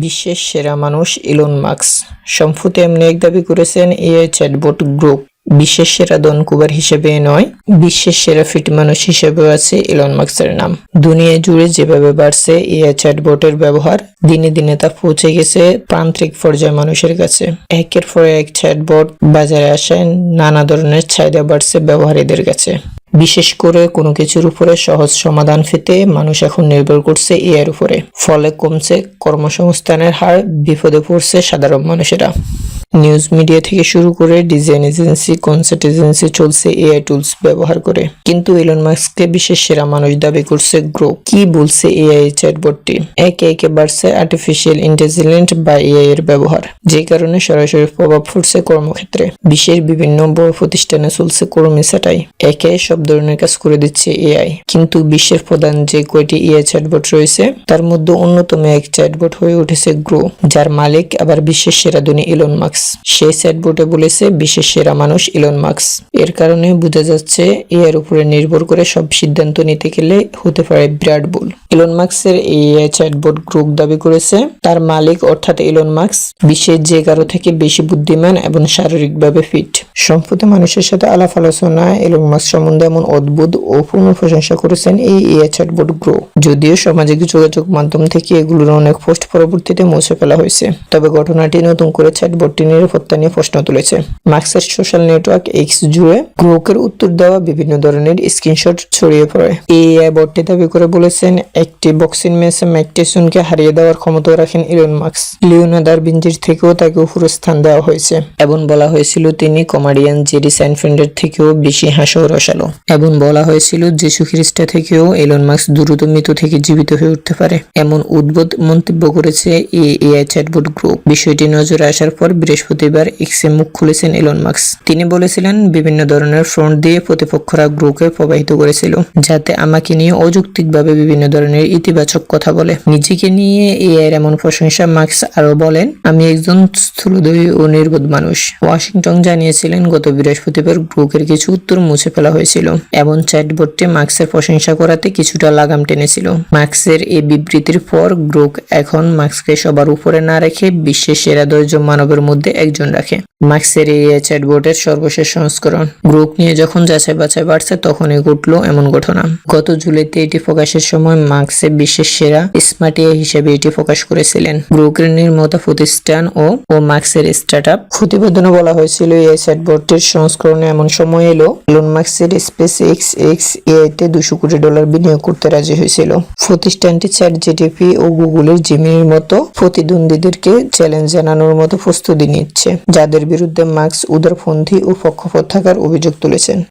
বিশ্বের সেরা মানুষ ইলন মাস্ক সম্প্রতি এমনি এক দাবি করেছেন এআই চ্যাটবট গ্রুপ বিশ্বের সেরা ধনকুবের হিসেবে নয়, বিশ্বের সেরা ফিট মানুষ হিসেবেও আছে ইলন মাস্কের নাম। দুনিয়া জুড়ে যেভাবে বাড়ছে এআই চ্যাটবটের ব্যবহার, দিনে দিনে তা পৌঁছে গেছে প্রান্তিক পর্যায়ে মানুষের কাছে। একের পর এক চ্যাটবট বাজারে আসায় নানা ধরনের চাহিদা বাড়ছে ব্যবহারীদের কাছে। বিশেষ করে কোনো কিছুর উপরে সহজ সমাধান পেতে মানুষ এখন নির্ভর করছে এআই এর উপরে। ফলে কমছে কর্মসংস্থানের হার, বিপদে পড়ছে সাধারণ মানুষেরা। নিউজ মিডিয়া থেকে শুরু করে ডিজাইন এজেন্সি, কনসাল্ট এজেন্সি চলছে এআই টুলস ব্যবহার করে। কিন্তু ইলন মাস্ককে বিশ্বের সেরা মানুষ দাবি করছে গ্রুপ। কি বলছে এআই চ্যাটবটটি? একে একে বাড়ছে আর্টিফিশিয়াল ইন্টেলিজেন্স বা এআই এর ব্যবহার, যে কারণে সরাসরি প্রভাব পড়ছে কর্মক্ষেত্রে। বিশ্বের বিভিন্ন বড় প্রতিষ্ঠানে চলছে কর্মী ছাঁটাই। একে সব ধরনের কাজ করে দিচ্ছে এআই। কিন্তু বিশ্বের প্রধান যে কয়টি এআই চ্যাটবট রয়েছে তার মধ্যে অন্যতম এক চ্যাটবট হয়ে উঠেছে গ্রো, যার মালিক আবার বিশ্বের সেরা ধনী ইলন মাস্ক। সেই চ্যাটবটে বলেছে বিশ্বের সেরা মানুষ ইলন মাস্ক। এর কারণে বোঝা যাচ্ছে এআই এর উপরে নির্ভর করে সব সিদ্ধান্ত নিতে গেলে হতে পারে বিরাট ভুল। ইলন মাস্কের এআই চ্যাটবট গ্রুপ দাবি করেছে তার মালিক অর্থাৎ ইলন মাস্ক বিশ্বের যে কারো থেকে বেশি বুদ্ধিমান এবং শারীরিকভাবে ফিট। সম্প্রতি মানুষের সাথে আলাপ আলোচনায় ইলন মাস্ক সম্বন্ধে এমন অদ্ভুত ও পূর্ণ প্রশংসা করেছেন এই এআই চ্যাটবট গ্রুপ। যদিও সামাজিক যোগাযোগ মাধ্যম থেকে এগুলোর অনেক পোস্ট পরবর্তীতে মুছে ফেলা হয়েছে, তবে ঘটনাটি নতুন করে চ্যাটবটটি নিরাপত্তা নিয়ে প্রশ্ন তুলেছে। মাস্কের সোশ্যাল নেটওয়ার্ক এক্স জুড়ে গ্রুপের উত্তর দেওয়া বিভিন্ন ধরনের স্ক্রিনশট ছড়িয়ে পড়ে। এআই বটটি দাবি করে বলেছেন একটি বক্সিং ম্যাচে ম্যাক টাইসনকে হারিয়ে দেওয়ার ক্ষমতা রাখেন ইলন মাস্ক। লিওনার্দো দা ভিঞ্চির থেকেও তাকে উপরে স্থান দেওয়া হয়েছে এবং বলা হয়েছিল তিনি কমেডিয়ান জেরি সাইনফেল্ডের থেকেও বেশি হাস্য রসালো, এবং বলা হয়েছিল যিশু খ্রিস্ট থেকেও ইলন মাস্ক দ্রুত মৃত্যু থেকে জীবিত হয়ে উঠতে পারে। এমন উদ্ভুত মন্তব্য করেছে এই এআই চ্যাটবট গ্রুপ। বিষয়টি নজরে আসার পর বৃহস্পতিবার এক্সে মুখ খুলেছেন ইলন মাস্ক। তিনি বলেছিলেন বিভিন্ন ধরনের ফ্রন্ট দিয়ে প্রতিপক্ষরা গ্রুপকে প্রবাহিত করেছিল যাতে আমাকে নিয়ে অযৌক্তিকভাবে বিভিন্ন ধরনের ইতিবাচক কথা বলে। নিজেকে নিয়ে এআই এর এমন প্রশংসা মাস্ক আরো বলেন, আমি একজন স্থূলদেহী ও নির্বোধ মানুষ। ওয়াশিংটন জানিয়েছিলেন গত বৃহস্পতিবার গ্রুপের কিছু উত্তর মুছে ফেলা হয়েছিল এবং চ্যাটবটটি মাস্কের প্রশংসা করাতে কিছুটা লাগাম টেনেছিল। মাস্কের এই বিবৃতির পর গ্রুপ এখন মাস্ককে সবার উপরে না রেখে বিশ্বের সেরা 10 জন মানবের মধ্যে একজন রাখে। মাস্কের এই চ্যাটবটের সর্বশেষ সংস্করণ গ্রুপ নিয়ে যখন যাচাই বাছাই বাড়ছে তখনই ঘটলো এমন ঘটনা। গত জুলাইতে এটি প্রকাশের সময় মাস্ক বিশ্বের সেরা স্মার্ট এআই হিসেবে এটি প্রকাশ করেছিলেন। গ্রুপের নির্মাতা প্রতিষ্ঠান ও মাস্কের স্টার্টআপ। প্রতিবেদনে বলা হয়েছিল এই চ্যাটবটের সংস্করণে এমন সময় এলো ইলন মাস্কের স্পেস এক্স এআইতে $200 কোটি বিনিয়োগ করতে রাজি হয়েছিল। প্রতিষ্ঠানটি চ্যাটজিপিটি ও গুগলের জিমিনির মতো প্রতিদ্বন্দ্বীদেরকে চ্যালেঞ্জ জানানোর মতো প্রস্তুতি নিচ্ছে, যাদের বিরুদ্ধে মাস্ক উদারপন্থী ও পক্ষপাত থাকার অভিযোগ তুলেছেন।